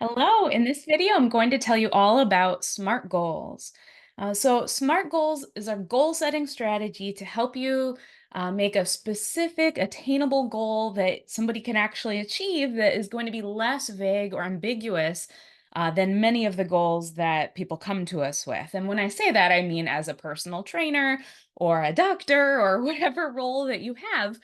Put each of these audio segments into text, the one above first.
Hello, in this video, I'm going to tell you all about SMART goals. SMART goals is a goal setting strategy to help you make a specific, attainable goal that somebody can actually achieve that is going to be less vague or ambiguous than many of the goals that people come to us with. And when I say that, I mean as a personal trainer or a doctor or whatever role that you have.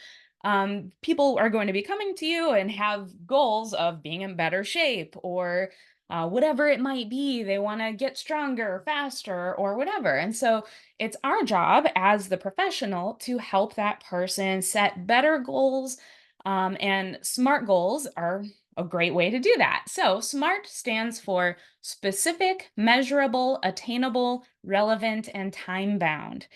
People are going to be coming to you and have goals of being in better shape or whatever it might be. They want to get stronger, faster, or whatever. And so it's our job as the professional to help that person set better goals. And SMART goals are a great way to do that. So SMART stands for specific, measurable, attainable, relevant, and time bound.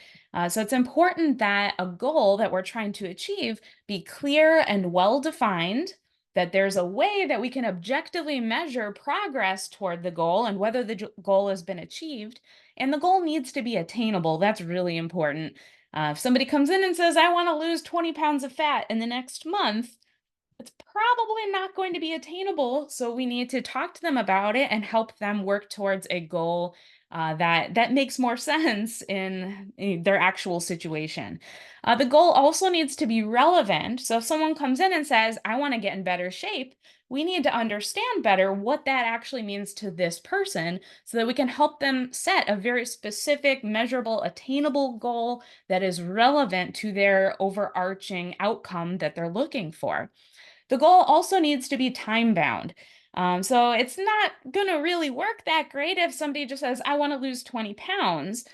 So it's important that a goal that we're trying to achieve be clear and well defined, that there's a way that we can objectively measure progress toward the goal and whether the goal has been achieved. And the goal needs to be attainable. That's really important. If somebody comes in and says, I want to lose 20 pounds of fat in the next month, it's probably not going to be attainable. So we need to talk to them about it and help them work towards a goal that makes more sense in their actual situation. The goal also needs to be relevant. So if someone comes in and says, "I want to get in better shape," we need to understand better what that actually means to this person so that we can help them set a very specific, measurable, attainable goal that is relevant to their overarching outcome that they're looking for. The goal also needs to be time bound. So it's not going to really work that great if somebody just says, I want to lose 20 pounds.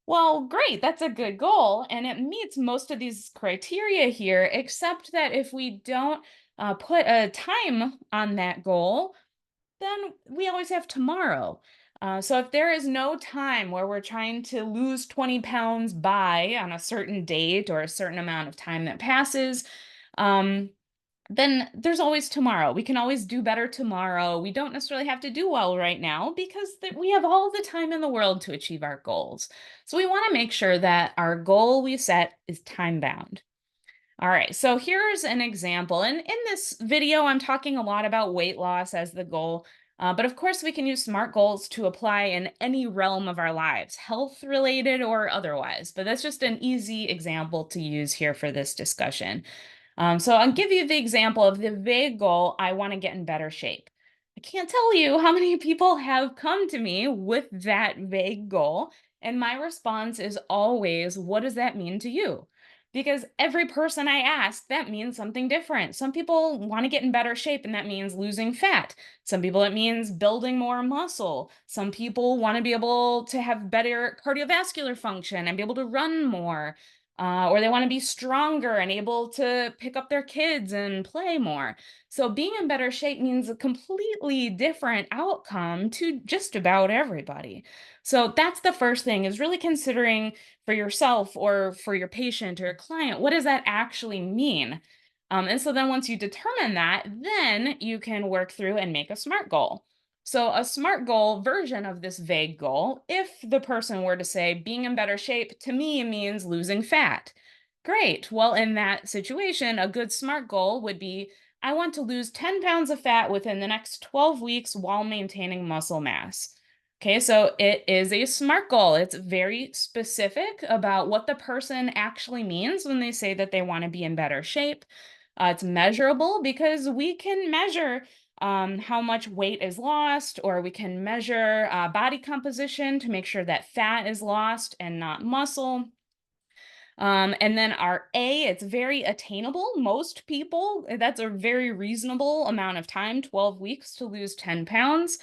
Well, great, that's a good goal. And it meets most of these criteria here, except that if we don't put a time on that goal, then we always have tomorrow. So if there is no time where we're trying to lose 20 pounds by on a certain date or a certain amount of time that passes, um, then there's always tomorrow. We can always do better tomorrow. We don't necessarily have to do well right now because we have all the time in the world to achieve our goals. So we want to make sure that our goal we set is time bound. All right, so here's an example. And in this video, I'm talking a lot about weight loss as the goal. But of course, we can use SMART goals to apply in any realm of our lives, health related or otherwise. But that's just an easy example to use here for this discussion. So I'll give you the example of the vague goal, I want to get in better shape. I can't tell you how many people have come to me with that vague goal. And my response is always, what does that mean to you? Because every person I ask, that means something different. Some people want to get in better shape, and that means losing fat. Some people, it means building more muscle. Some people want to be able to have better cardiovascular function and be able to run more, or they want to be stronger and able to pick up their kids and play more. So being in better shape means a completely different outcome to just about everybody. So that's the first thing, is really considering for yourself or for your patient or your client, what does that actually mean? And so then once you determine that, then you can work through and make a SMART goal. So, a SMART goal version of this vague goal, if the person were to say, being in better shape to me means losing fat. Great. Well, in that situation, a good SMART goal would be, I want to lose 10 pounds of fat within the next 12 weeks while maintaining muscle mass. Okay, so it is a SMART goal. It's very specific about what the person actually means when they say that they want to be in better shape. It's measurable because we can measure how much weight is lost, or we can measure body composition to make sure that fat is lost and not muscle. And then our A, it's very attainable. Most people, that's a very reasonable amount of time, 12 weeks to lose 10 pounds.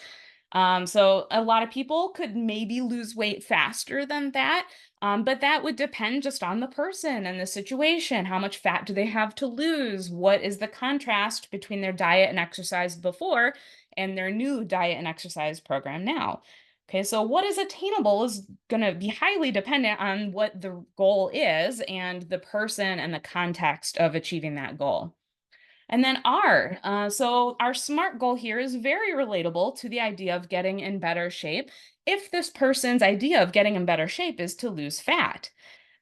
So a lot of people could maybe lose weight faster than that. But that would depend just on the person and the situation. How much fat do they have to lose? What is the contrast between their diet and exercise before and their new diet and exercise program now? Okay, so what is attainable is going to be highly dependent on what the goal is and the person and the context of achieving that goal. And then R. So our SMART goal here is very relatable to the idea of getting in better shape. If this person's idea of getting in better shape is to lose fat,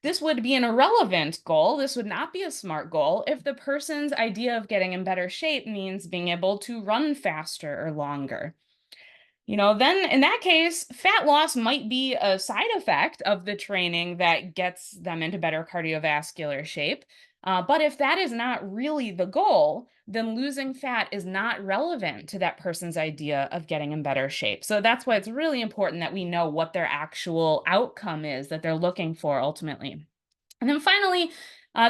this would be an irrelevant goal. This would not be a SMART goal if the person's idea of getting in better shape means being able to run faster or longer. Then in that case, fat loss might be a side effect of the training that gets them into better cardiovascular shape. But if that is not really the goal, then losing fat is not relevant to that person's idea of getting in better shape. So that's why it's really important that we know what their actual outcome is that they're looking for ultimately. And then finally,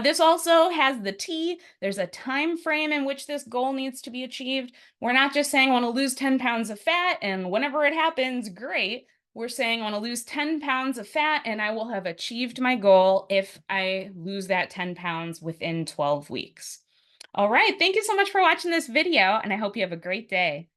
this also has the T. There's a time frame in which this goal needs to be achieved. We're not just saying I want to lose 10 pounds of fat and whenever it happens, great. We're saying I want to lose 10 pounds of fat and I will have achieved my goal if I lose that 10 pounds within 12 weeks. All right, thank you so much for watching this video and I hope you have a great day.